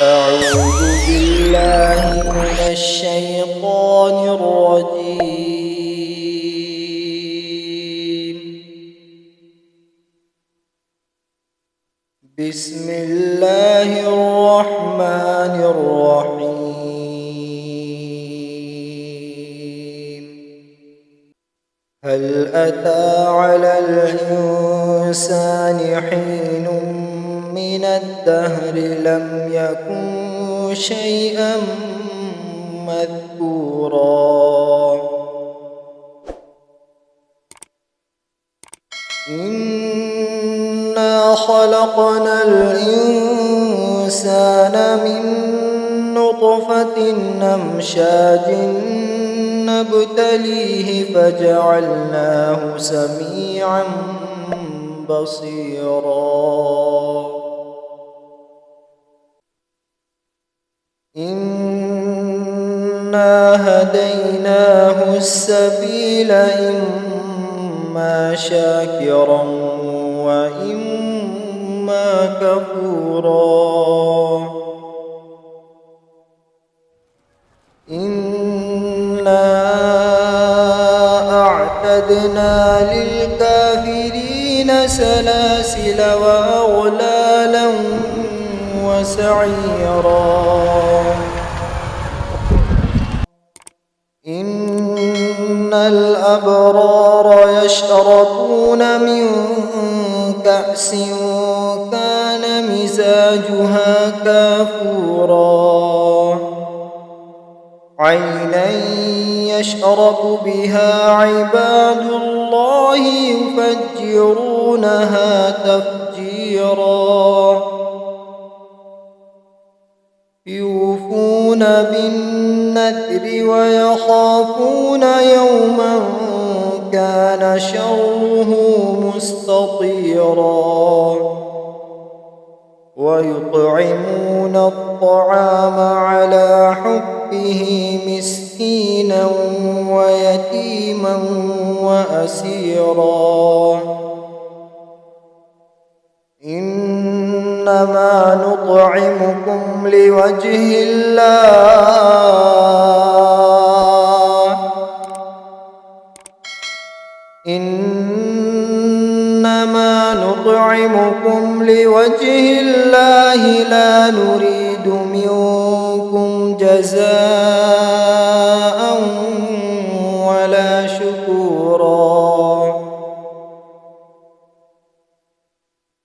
أعوذ بالله من الشيطان الرجيم. بسم الله الرحمن الرحيم. هل أتى على الإنسان حين من الدهر لم يكن شيئا مذكورا. إنا خلقنا الإنسان من نطفة أمشاج نبتليه فجعلناه سميعا بصيرا. إنا هديناه السبيل إما شاكرا وإما كفورا. إنا أعتدنا للكافرين سلاسل وأغلالا وسعيرا. إن الأبرار يشربون من كأس كان مزاجها كافورا. عينا يشرب بها عباد الله يفجرونها تفجيرا. يوفون بالنذر ويخافون يوما كان شره مستطيرا. ويطعمون الطعام على حبه مسكينا ويتيما وأسيرا. إنما نطعمكم لوجه الله. إنما نطعمكم لوجه الله لا نريد منكم جزاء ولا شكورا.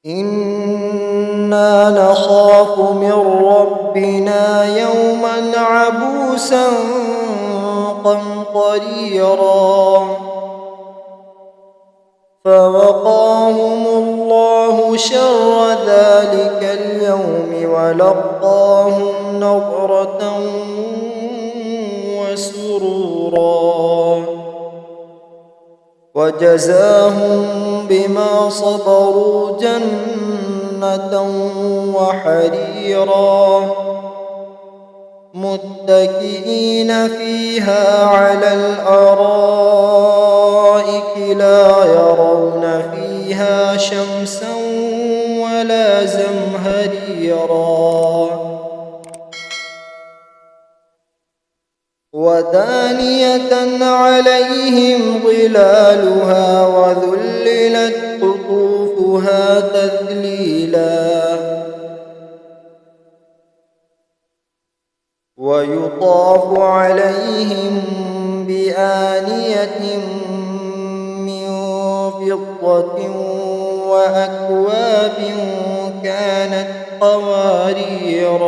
إنا نخاف من ربنا يوما عبوسا قمطريرا. فوقاهم الله شر ذلك اليوم ولقاهم نضرة وسرورا. وجزاهم بما صبروا جنة وحريرا. متكئين فيها على الأرائك لا يرون فيها شمسا ولا زمهريرا. ودانية عليهم ظلالها وذللت قطوفها تذليلا. ويطاف عليهم بآنية من فضة وأكواب كانت قوارير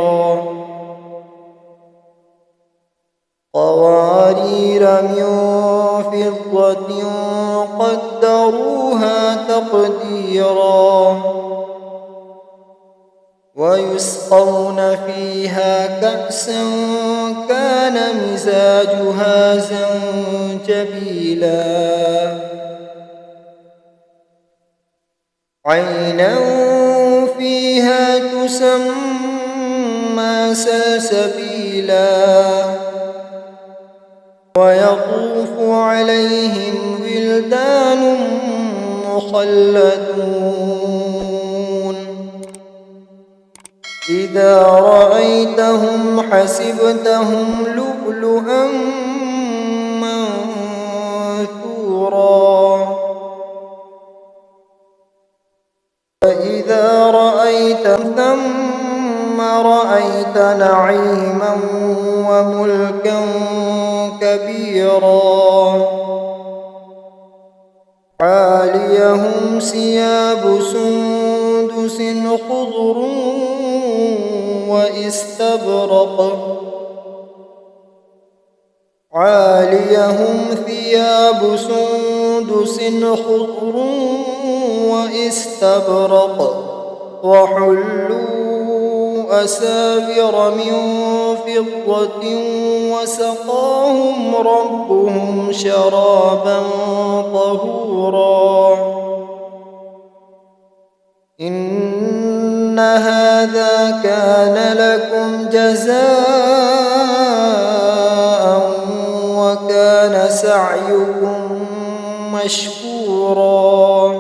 من فضة قدروها تقديرا. ويسقون فيها كأسا كان مزاجها زنجبيلا. عينا فيها تسمى سلسبيلا. ويطوف عليهم ولدان مخلدون إذا وإذا رأيتهم حسبتهم لؤلؤا منثورا وإذا رأيت ثم رأيت نعيما وملكا كبيرا عاليهم ثياب سندس خضر واستبرق عاليهم ثياب سندس خضر واستبرق وحلوا أساور من فضة وسقاهم ربهم شرابا طهورا إن هذا كان لكم جزاء وكان سعيكم مشكورا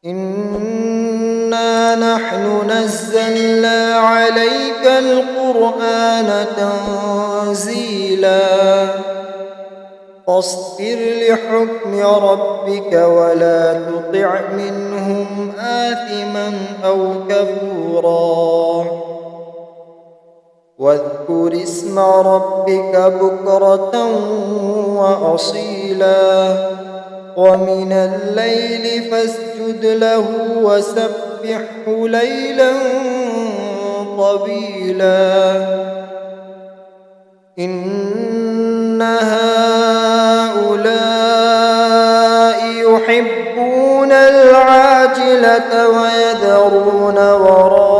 إنا نحن نزلنا عليك القرآن تنزيلا فاصبر لحكم ربك ولا تطع منهم آثما أو كفورا واذكر اسم ربك بكرة وأصيلا ومن الليل فاسجد له وسبحه ليلا طويلا إن هؤلاء يحبون العاجلة ويذرون وراءهم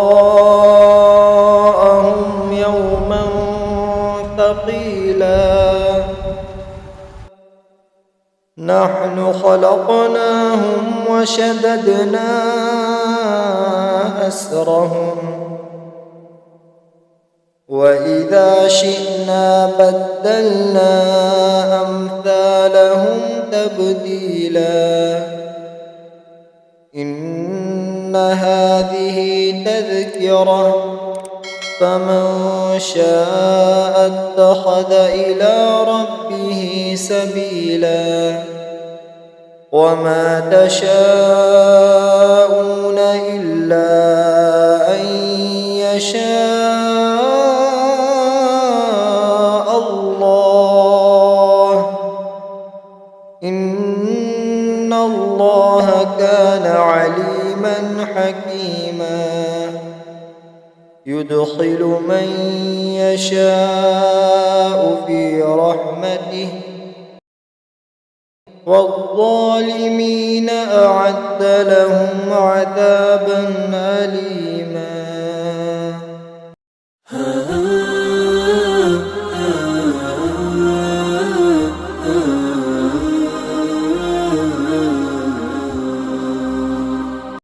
يوما ثقيلا نحن خلقناهم وشددنا أسرهم وإذا شئنا بدلنا أمثالهم تبديلا إن هذه تذكرة فمن شاء اتخذ إلى ربه سبيلا وما تشاءون إلا أن يشاء الله إن الله كان عليما حكيما يدخل من يشاء في رحمته والظالمين أعد لهم عذابا أليما